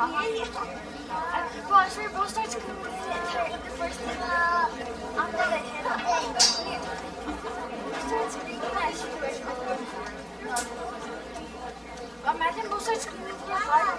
Well, sure, both starts coming in the first thing after the hit up. Starts screaming that shit. Imagine both starts screaming for fire.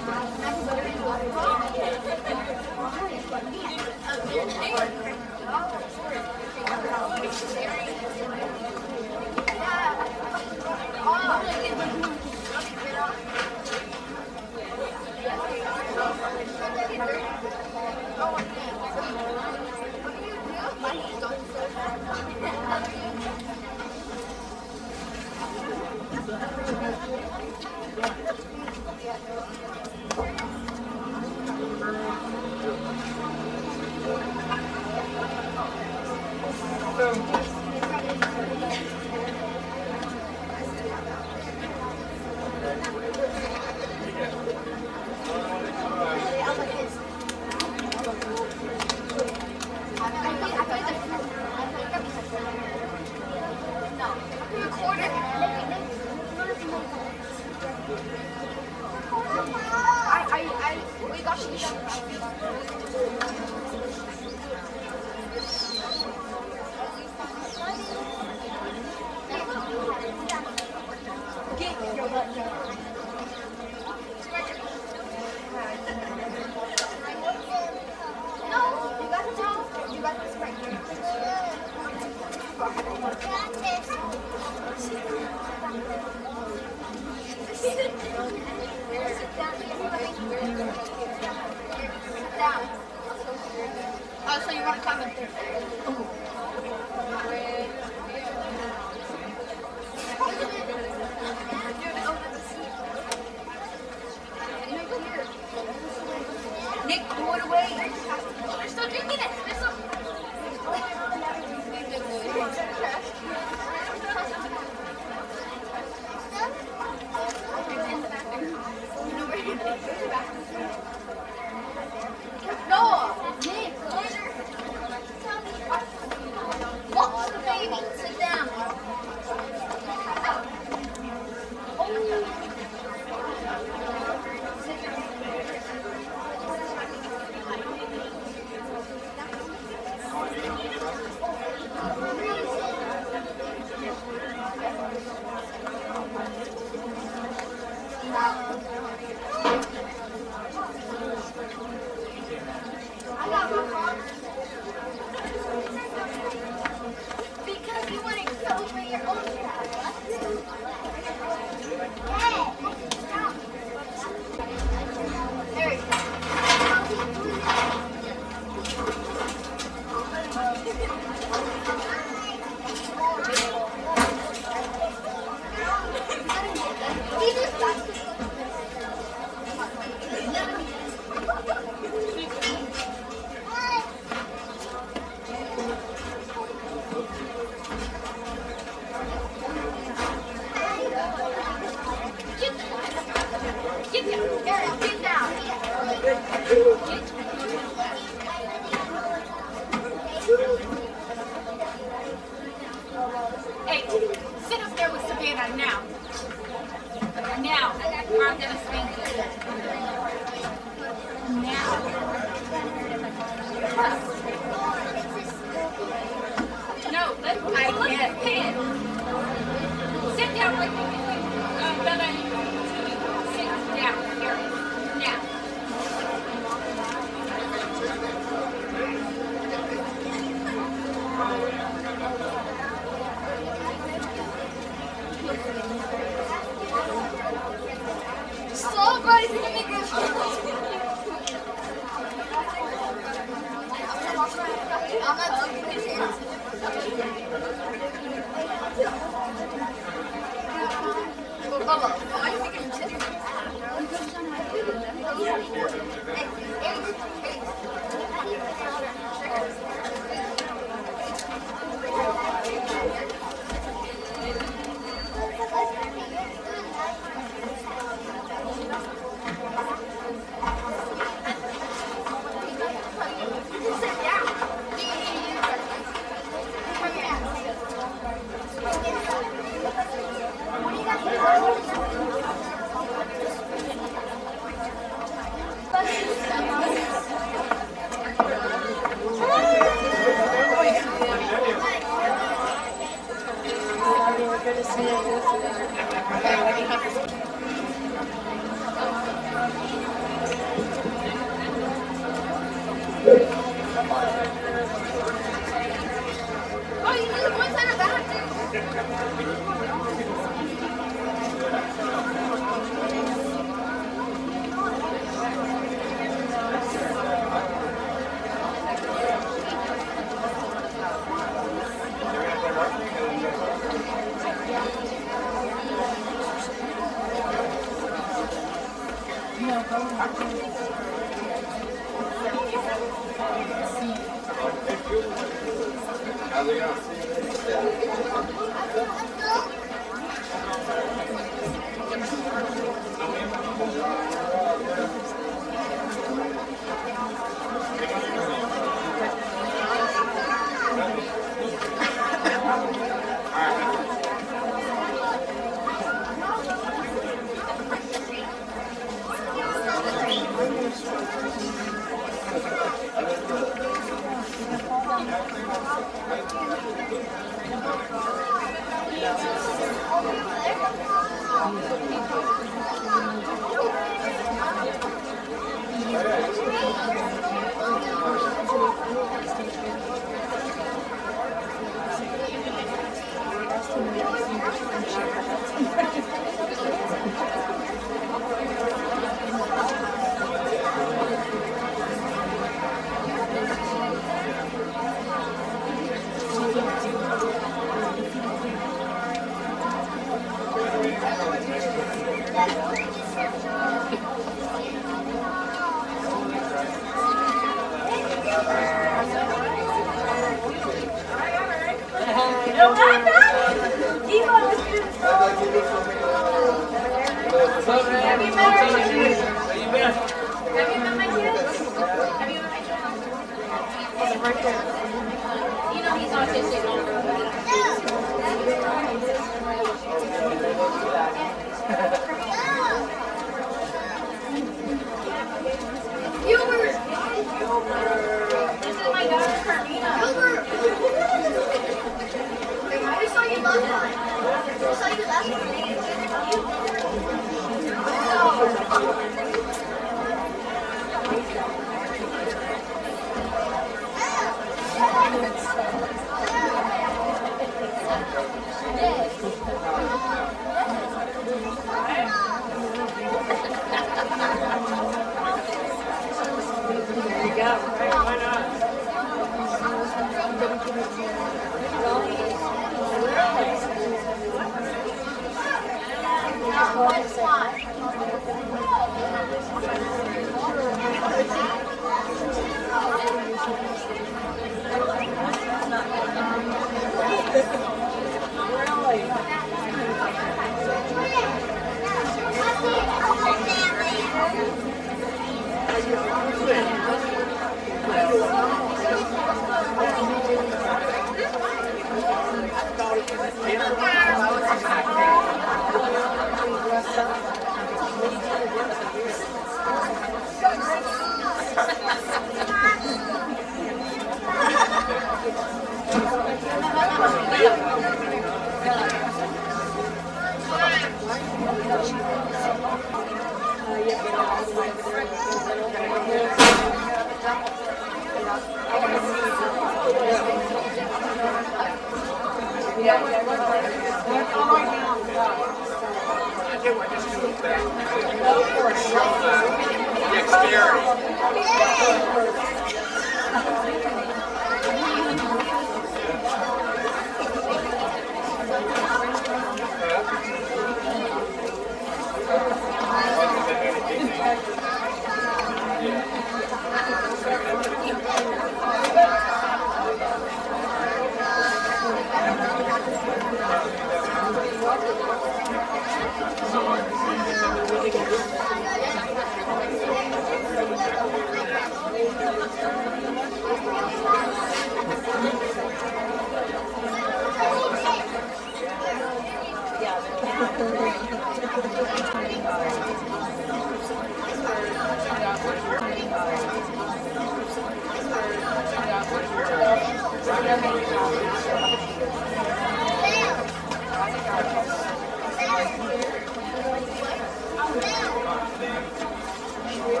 You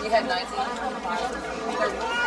had 19. 「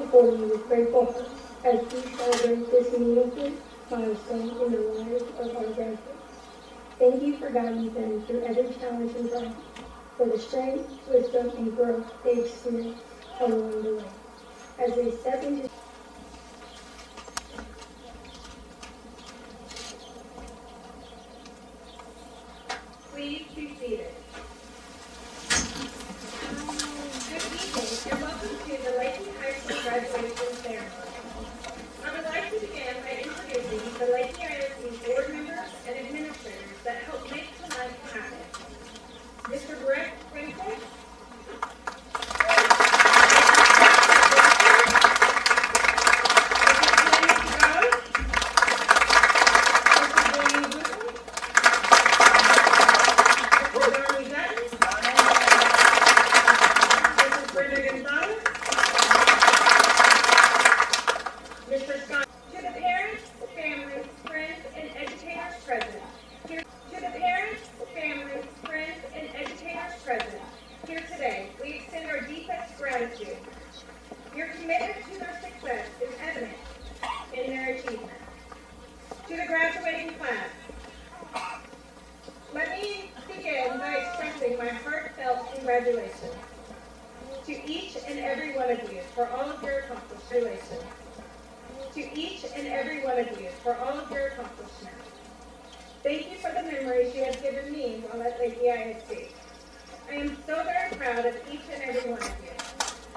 before you with grateful hearts as we celebrate this meaningful milestone in the lives of our graduates. Thank you for guiding them through every challenge and trial, for the strength, wisdom, and growth they experience along the way. As they step into Please be seated. Good evening and welcome to the Leakey High School graduation ceremony. I would like to begin by introducing the Leakey ISD board members and administrators that helped make tonight happen. Mr. Brett Quinton, your commitment to their success is evident in their achievement. To the graduating class, let me begin by expressing my heartfelt congratulations to each and every one of you for all of your accomplishments. To each and every one of you for all of your accomplishments. Thank you for the memories you have given me while at Leakey ISD. I am so very proud of each and every one of you.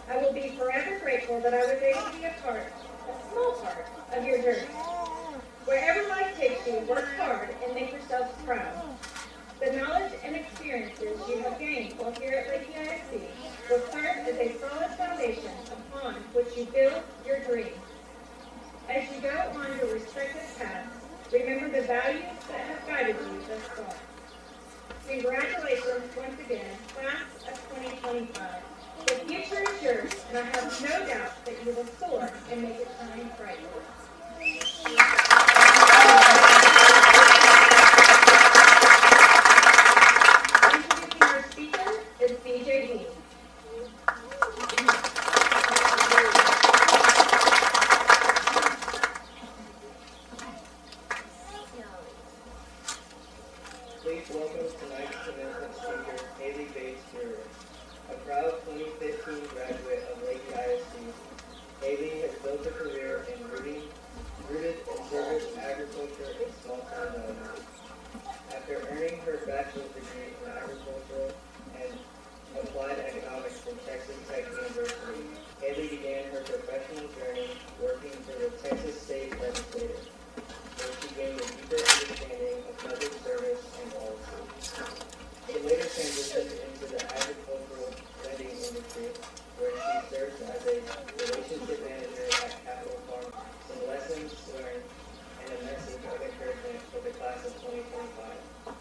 I will be forever grateful that I was able to be a small part of your journey. Wherever life takes you, work hard and make yourselves proud. The knowledge and experiences you have gained while here at Leakey ISD will serve as a solid foundation upon which you build your dreams. As you go on your respective paths, remember the values that have guided you thus far. Congratulations once again, class of 2025. The future is yours, and I have no doubt that you will soar and make it shine bright. Introducing our speaker is BJD. Please welcome tonight's commencement speaker, Haley Bates Brewer, a proud 2015 graduate of Leakey ISD. Haley has built a career in rooted in service, agriculture, and small-town development. After earning her bachelor's degree in agricultural and applied economics from Texas Tech University, Haley began her professional journey working for the Texas State Legislature, where she gained a deeper understanding of public service and policy. She later transitioned into the agricultural lending industry, where she served as a relationship manager at Capital Farm. Some lessons learned and a message of encouragement for the class of 2025.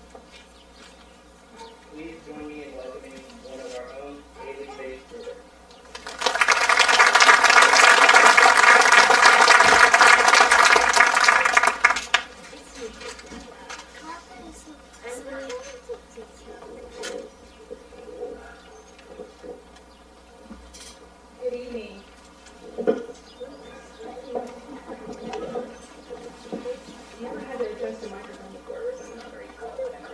Please join me in welcoming one of our own, Haley Bates Brewer. Good evening. You ever had to adjust a microphone before? I'm not very good at that.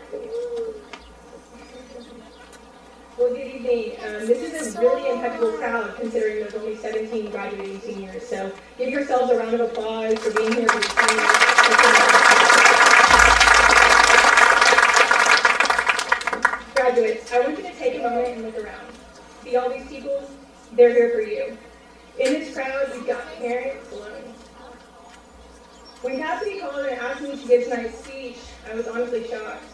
Well, good evening. This is a really impeccable crowd considering there's only 17 graduating seniors. So give yourselves a round of applause for being here for the seniors. Graduates, I want you to take a moment and look around. See all these people? They're here for you. In this crowd, we've got parents alone. When Cassidy called and asked me to give tonight's speech, I was honestly shocked.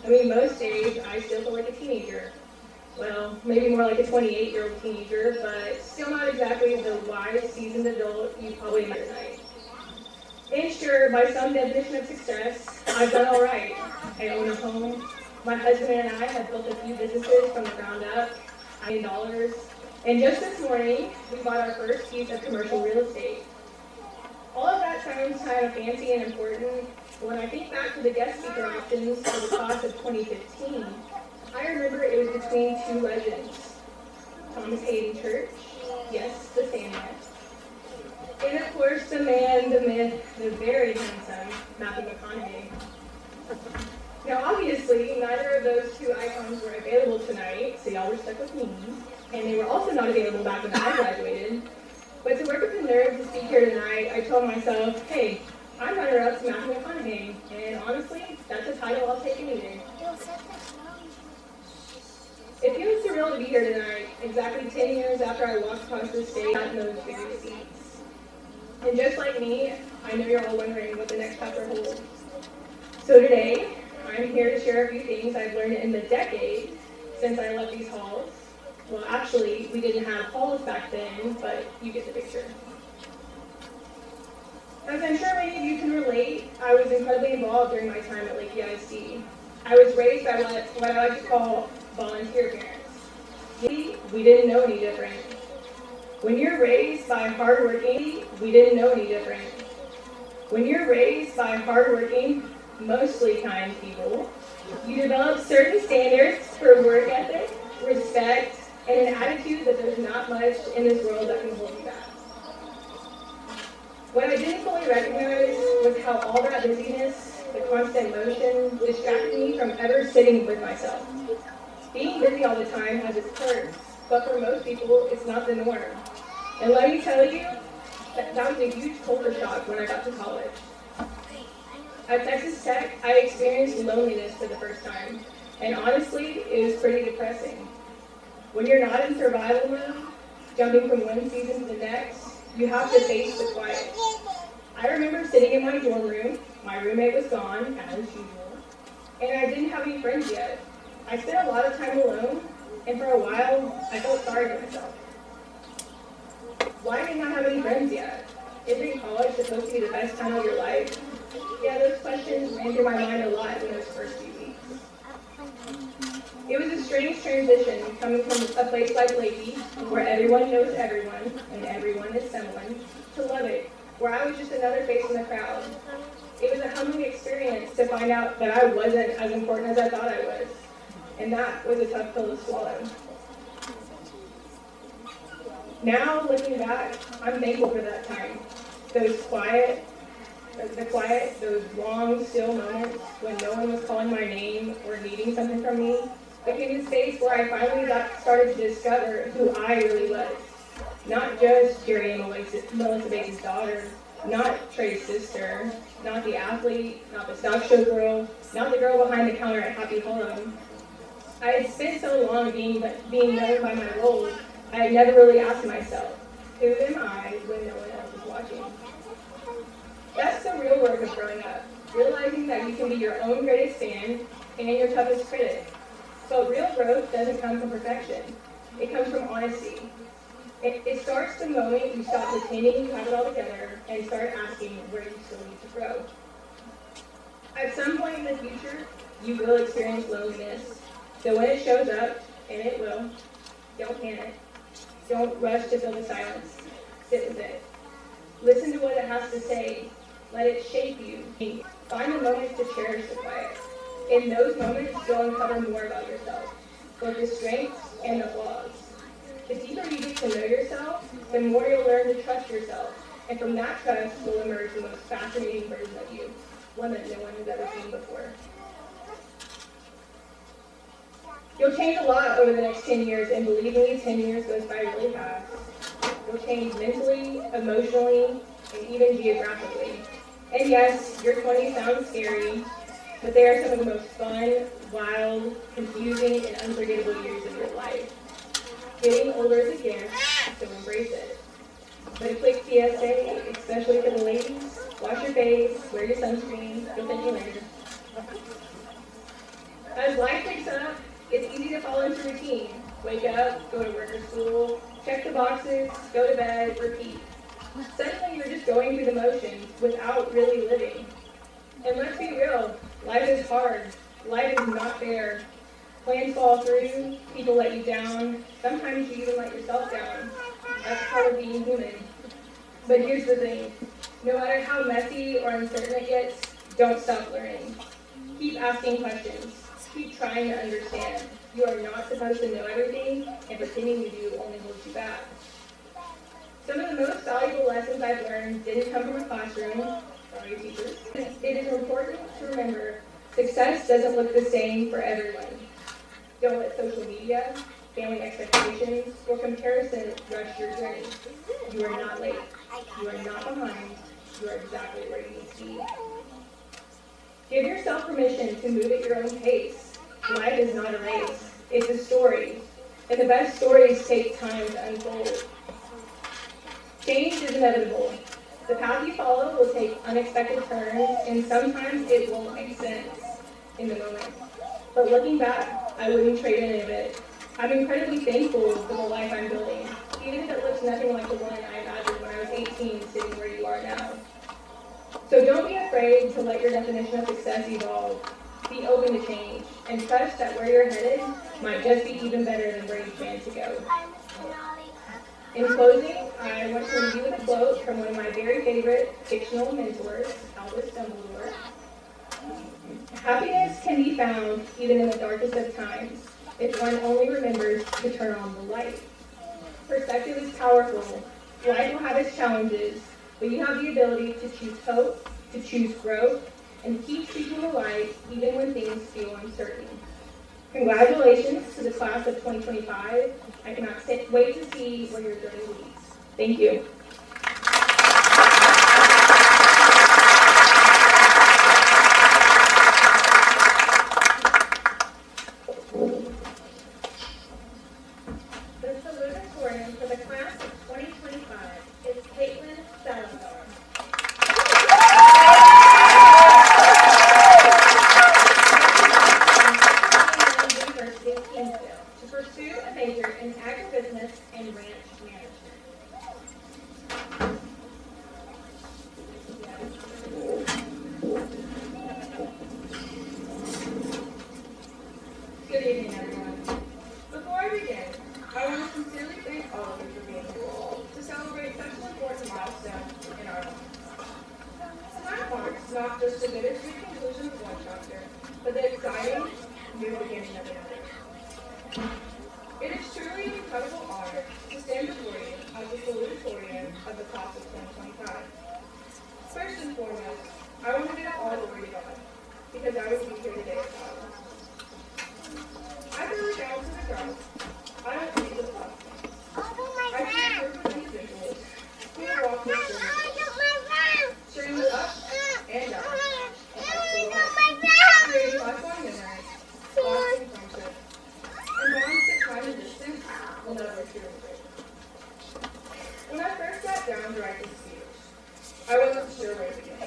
I mean, most days, I still feel like a teenager. Well, maybe more like a 28-year-old teenager, but still not exactly the wise, seasoned adult you probably met tonight. And sure, by some definition of success, I've done all right. I own a home. My husband and I have built a few businesses from the ground up, $1 million. And just this morning, we bought our first piece of commercial real estate. All of that sounds kind of fancy and important. When I think back to the guest speaker options for the class of 2015, I remember it was between two legends. Thomas Hayden Church, yes, the Sandman, the very handsome Matthew McConaughey. Now, obviously, neither of those two icons were available tonight, so y'all were stuck with me. And they were also not available back when I graduated. But to work up the nerve to speak here tonight, I told myself, hey, I'm runner-up to Matthew McConaughey. And honestly, that's a title I'll take any day. It feels surreal to be here tonight, exactly 10 years after I walked across the stage in those very seats. And just like me, I know you're all wondering what the next chapter holds. So today, I'm here to share a few things I've learned in the decade since I left these halls. Well, actually, we didn't have halls back then, but you get the picture. As I'm sure many of you can relate, I was incredibly involved during my time at Leakey ISD. I was raised by what I like to call volunteer parents. We didn't know any different. When you're raised by hardworking, we didn't know any different. When you're raised by hardworking, mostly kind people, you develop certain standards for work ethic, respect, and an attitude that there's not much in this world that can hold you back. What I didn't fully recognize was how all that busyness, the constant motion, distracted me from ever sitting with myself. Being busy all the time has its perks, but for most people, it's not the norm. And let me tell you, that was a huge culture shock when I got to college. At Texas Tech, I experienced loneliness for the first time, and honestly, it was pretty depressing. When you're not in survival mode, jumping from one season to the next, you have to face the quiet. I remember sitting in my dorm room, my roommate was gone, as usual, and I didn't have any friends yet. I spent a lot of time alone, and for a while, I felt sorry for myself. Why didn't I have any friends yet? Isn't college supposed to be the best time of your life? Yeah, those questions ran through my mind a lot in those first few weeks. It was a strange transition coming from a place like Leakey, where everyone knows everyone, and everyone is someone, to Lubbock, where I was just another face in the crowd. It was a humbling experience to find out that I wasn't as important as I thought I was, and that was a tough pill to swallow. Now, looking back, I'm thankful for that time. Those long, still moments when no one was calling my name or needing something from me, became the space where I finally started to discover who I really was. Not just Jerry and Melissa Bates' daughter, not Trey's sister, not the athlete, not the stock show girl, not the girl behind the counter at Happy Home. I had spent so long being known by my roles, I had never really asked myself, who am I when no one else is watching? That's the real work of growing up, realizing that you can be your own greatest fan and your toughest critic. But real growth doesn't come from perfection. It comes from honesty. It starts the moment you stop pretending you have it all together and start asking where you still need to grow. At some point in the future, you will experience loneliness. So when it shows up, and it will, don't panic. Don't rush to fill the silence. Sit with it. Listen to what it has to say. Let it shape you. Find the moments to cherish the quiet. In those moments, you'll uncover more about yourself, both the strengths and the flaws. The deeper you get to know yourself, the more you'll learn to trust yourself. And from that trust will emerge the most fascinating version of you, one that no one has ever seen before. You'll change a lot over the next 10 years, and believe me, 10 years goes by really fast. You'll change mentally, emotionally, and even geographically. And yes, your 20s sound scary, but they are some of the most fun, wild, confusing, and unforgettable years of your life. Getting older is a gift, so embrace it. But a quick PSA, especially for the ladies, wash your face, wear your sunscreen, you'll thank me later. As life picks up, it's easy to fall into routine. Wake up, go to work or school, check the boxes, go to bed, repeat. Suddenly you're just going through the motions without really living. And let's be real, life is hard. Life is not fair. Plans fall through, people let you down, sometimes you even let yourself down. That's part of being human. But here's the thing, no matter how messy or uncertain it gets, don't stop learning. Keep asking questions. Keep trying to understand. You are not supposed to know everything, and pretending you do only holds you back. Some of the most valuable lessons I've learned didn't come from a classroom Sorry, teachers. It is important to remember success doesn't look the same for everyone. Don't let social media, family expectations, or comparison rush your journey. You are not late. You are not behind. You are exactly where you need to be. Give yourself permission to move at your own pace. Life is not a race. It's a story. And the best stories take time to unfold. Change is inevitable. The path you follow will take unexpected turns, and sometimes it won't make sense in the moment. But looking back, I wouldn't trade any of it. I'm incredibly thankful for the life I'm building, even if it looks nothing like the one I imagined when I was 18, sitting where you are now. So don't be afraid to let your definition of success evolve. Be open to change, and trust that where you're headed might just be even better than where you plan to go. In closing, I want to leave you with a quote from one of my very favorite fictional mentors, Albus Dumbledore. Happiness can be found even in the darkest of times, if one only remembers to turn on the light. Perspective is powerful. Life will have its challenges, but you have the ability to choose hope, to choose growth, and keep seeking the light even when things feel uncertain. Congratulations to the class of 2025. I cannot wait to see where your journey leads. Thank you. The salutatorian for the class of 2025 is Caitlin Salazar. University of Kingsville to pursue a major in agribusiness and ranch management. Good evening, everyone. Before I begin, I want to sincerely thank all of you for being here to celebrate such an important milestone in our lives. Tonight marks not just the bittersweet conclusion of one chapter, but the exciting new beginning of another. It is truly an incredible honor to stand before you as the salutatorian of the class of 2025. First and foremost, I want to give all glory to God, because I would be here today without Him. As I look out to the crowd, I don't see the blessings. I see a group of individuals who are walking through the streaming up and down, creating lifelong memories, lasting friendships, and bonds that time and distance will never truly break. When I first sat down to write this speech, I wasn't sure where to begin.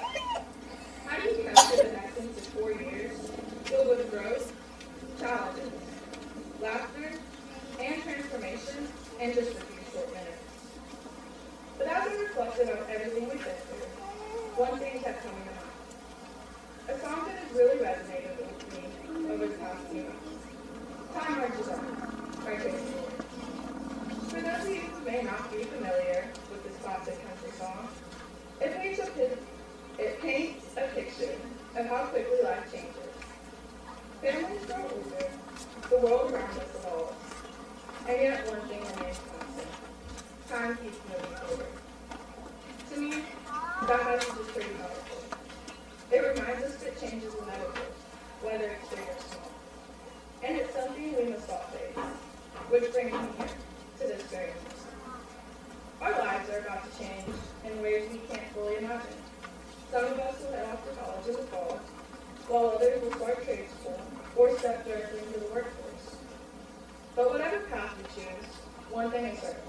How do you capture the essence of 4 years filled with growth, challenges, laughter, and transformation in just a few short minutes? But as I reflected on everything we've been through, one thing kept coming to mind. A song that has really resonated with me over the past few months. Time Marches On by Tracy. For those of you who may not be familiar with this classic country song, it paints a picture of how quickly life changes. Families grow older, the world around us evolves, and yet one thing remains constant. Time keeps moving forward. To me, that message is pretty powerful. It reminds us that change is inevitable, whether it's big or small. And it's something we must all face, which brings me here, to this very moment. Our lives are about to change in ways we can't fully imagine. Some of us will head off to college in the fall, while others will start trade school or step directly into the workforce. But whatever path we choose, one thing is certain.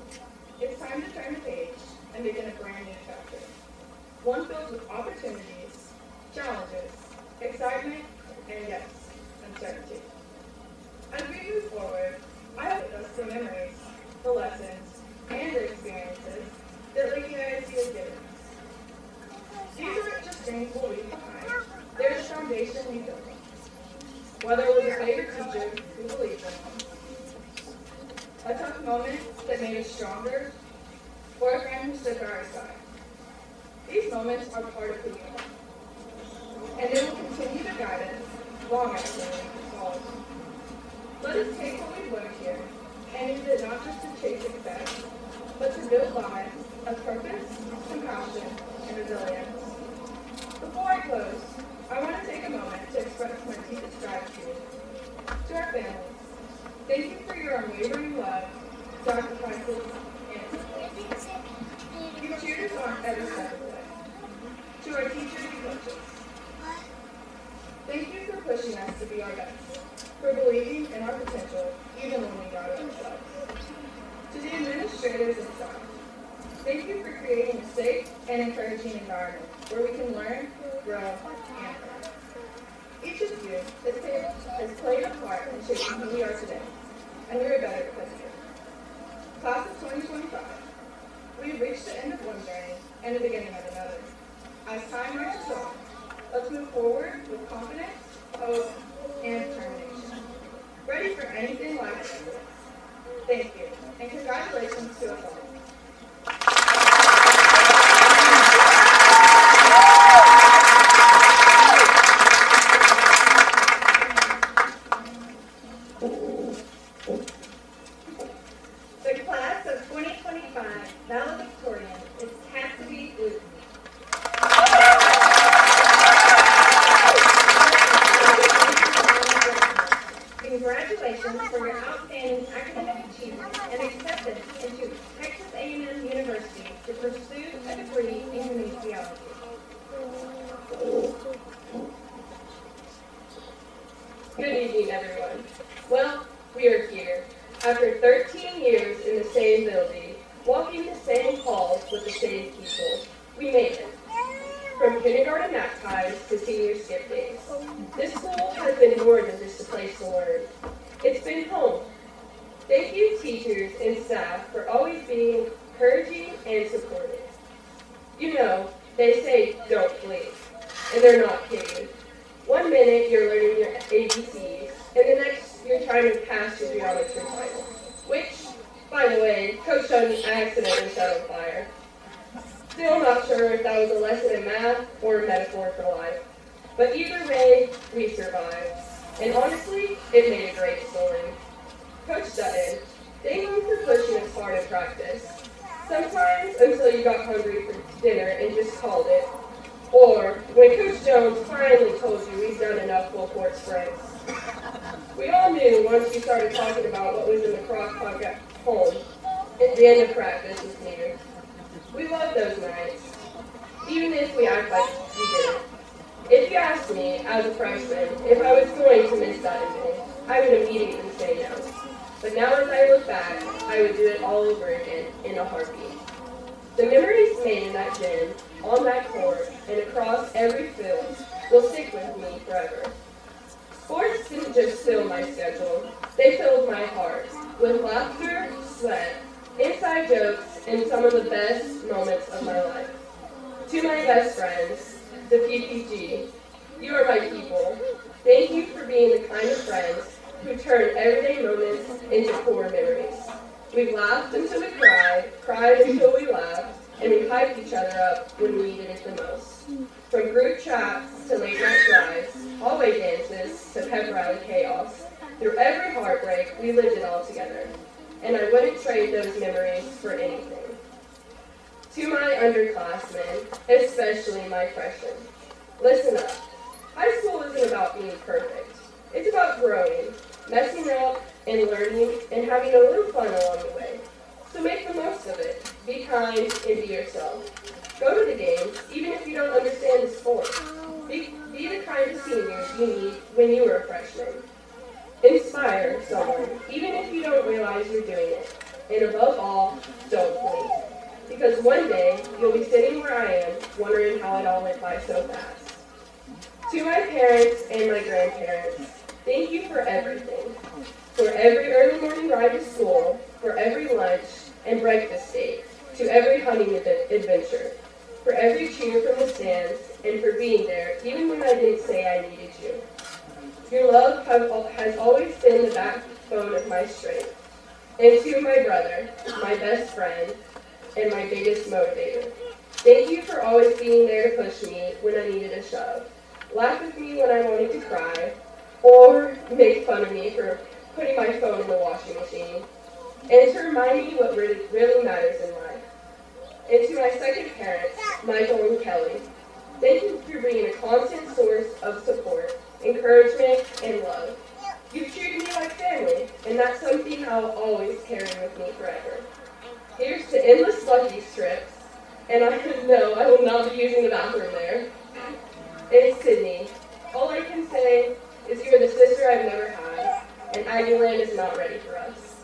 It's time to turn the page and begin a brand new chapter. One filled with opportunities, challenges, excitement, and yes, uncertainty. As we move forward, I hope us the memories, the lessons, and the experiences that Leakey ISD has given us. These aren't just things we'll leave behind. They're the foundation we built. Whether it was a favorite teacher who believed in us, a tough moment that made us stronger, or a friend who stood by our side. These moments are part of who we are, and they will continue to guide us long after we leave college. Let us take what we've learned here and use it not just to chase success, but to build lives of purpose, compassion, and resilience. Before I close, I want to take a moment to express my deepest gratitude to our families. Thank you for your unwavering love, sacrifices, and support. You cheered us on every step of the way. To our teachers and coaches, thank you for pushing us to be our best, for believing in our potential even when we doubted ourselves. To the administrators and staff, thank you for creating a safe and encouraging environment where we can learn, grow, and learn. Each of you has played a part in shaping who we are today, and we are better because of it. Class of 2025, we have reached the end of one journey and the beginning of another. As time marches on, let's move forward with confidence, hope, and determination. Ready for anything life brings. Thank you, and congratulations to us all. The class of 2025 valedictorian is Cassidy Leakey. Congratulations for your outstanding academic achievement and acceptance into Texas A&M University to pursue a degree in kinesiology. Good evening, everyone. Well, we are here. After 13 years in the same building, walking the same halls with the same people, we made it. From kindergarten nap times to senior skip days, this school has been more than just a place to learn. It's been home. Thank you, teachers and staff, for always being encouraging and supportive. You know, they say don't blink, and they're not kidding. 1 minute you're learning your ABCs, and the next you're trying to pass your geometry final, which, by the way, Coach Shun accidentally set on fire. Still not sure if that was a lesson in math or a metaphor for life. But either way, we survived. And honestly, it made a great story. Coach Dutton, thank you for pushing us hard in practice. Sometimes until you got hungry for dinner and just called it. Or when Coach Jones finally told you we've done enough full court sprints. We all knew once you started talking about what was in the crock pot at home, at the end of practice was near. We loved those nights, even if we act like we didn't. If you asked me, as a freshman, if I was going to miss that evening, I would immediately say no. But now as I look back, I would do it all over again in a heartbeat. The memories made in that gym, on that court, and across every field will stick with me forever. Sports didn't just fill my schedule, they filled my heart with laughter, sweat, inside jokes, and some of the best moments of my life. To my best friends, the PPG, you are my people. Thank you for being the kind of friends who turn everyday moments into core memories. We've laughed until we cried until we laughed, and we hyped each other up when we needed it the most. From group chats to late night drives, hallway dances to pep rally chaos, through every heartbreak, we lived it all together. And I wouldn't trade those memories for anything. To my underclassmen, especially my freshmen, listen up. High school isn't about being perfect. It's about growing, messing up, and learning, and having a little fun along the way. So make the most of it. Be kind and be yourself. Go to the games, even if you don't understand the sport. Be the kind of senior you need when you were a freshman. Inspire someone, even if you don't realize you're doing it. And above all, don't blink. Because one day, you'll be sitting where I am, wondering how it all went by so fast. To my parents and my grandparents, thank you for everything. For every early morning ride to school, for every lunch and breakfast date, to every hunting adventure, for every cheer from the stands, and for being there even when I didn't say I needed you. Your love has always been the backbone of my strength. And to my brother, my best friend, and my biggest motivator, thank you for always being there to push me when I needed a shove, laugh with me when I wanted to cry, or make fun of me for putting my phone in the washing machine, and to remind me what really matters in life. And to my second parents, Michael and Kelly, Thank you for being a constant source of support, encouragement, and love. You've treated me like family, and that's something I'll always carry with me forever. Here's to endless Lucky's trips, and I know I will not be using the bathroom there. And Sydney, all I can say is you are the sister I've never had, and Aggieland is not ready for us.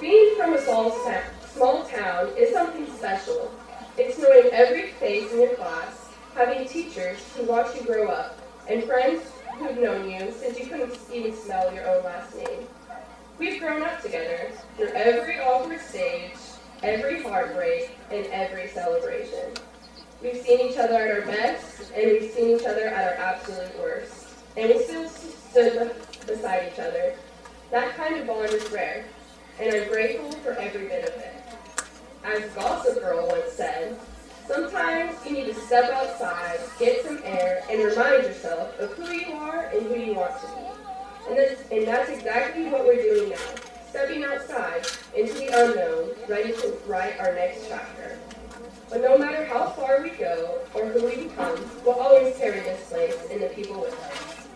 Being from a small town is something special. It's knowing every face in your class, having teachers who watch you grow up, and friends who've known you since you couldn't even smell your own last name. We've grown up together through every awkward stage, every heartbreak, and every celebration. We've seen each other at our best, and we've seen each other at our absolute worst. And we still stood beside each other. That kind of bond is rare, and I'm grateful for every bit of it. As Gossip Girl once said, sometimes you need to step outside, get some air, and remind yourself of who you are and who you want to be. And that's exactly what we're doing now, stepping outside into the unknown, ready to write our next chapter. But no matter how far we go or who we become, we'll always carry this place and the people with us.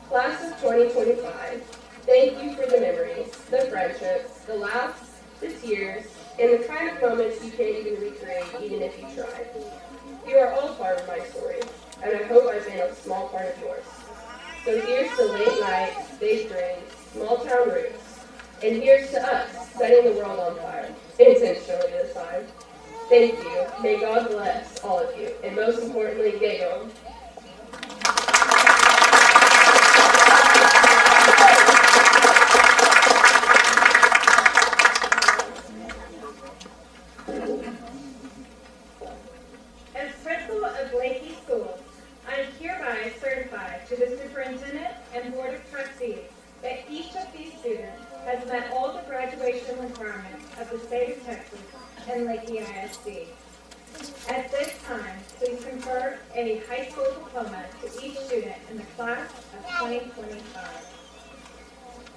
Class of 2025, thank you for the memories, the friendships, the laughs, the tears, and the kind of moments you can't even recreate even if you try. You are all part of my story, and I hope I've been a small part of yours. So here's to late nights, big drinks, small town roots, and here's to us setting the world on fire, intentionally this time. Thank you. May God bless all of you, and most importantly, Gago. As principal of Leakey School, I am hereby certified to the superintendent and board of trustees that each of these students has met all the graduation requirements of the state of Texas and Leakey ISD. At this time, please confer a high school diploma to each student in the class of 2025.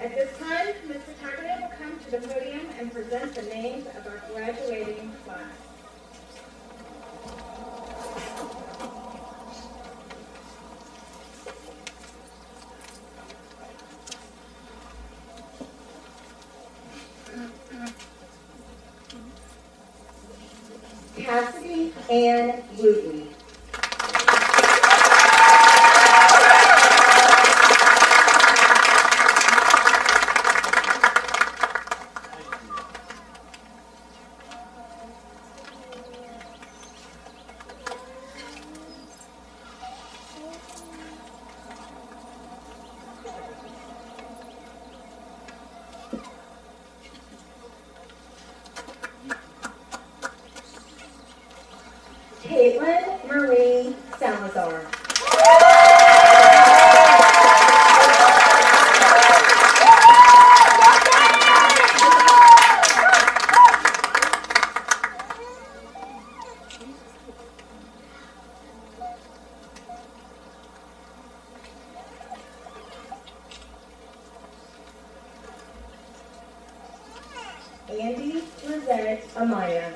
At this time, Mr. Tackett will come to the podium and present the names of our graduating class. Cassidy Ann Wooten. Caitlin Marie Salazar. Andy Lizette Amaya.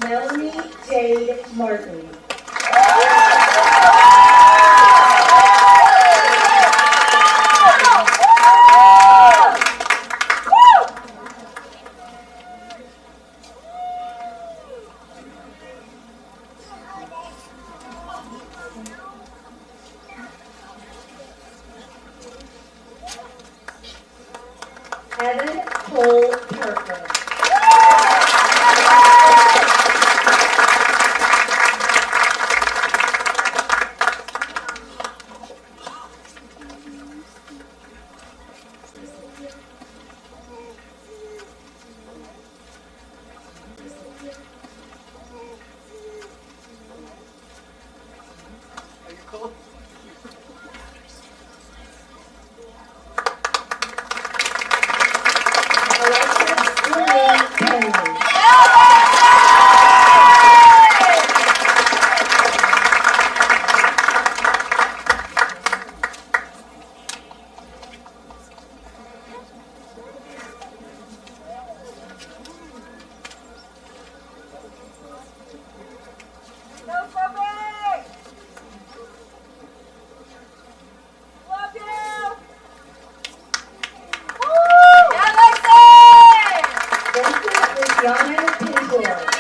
Melanie Jade Martin. Evan Cole Parker. Alexis Lily Henry. No stopping! Love you! Woo! Yeah, Lexi! Vincent Luciano Pintor.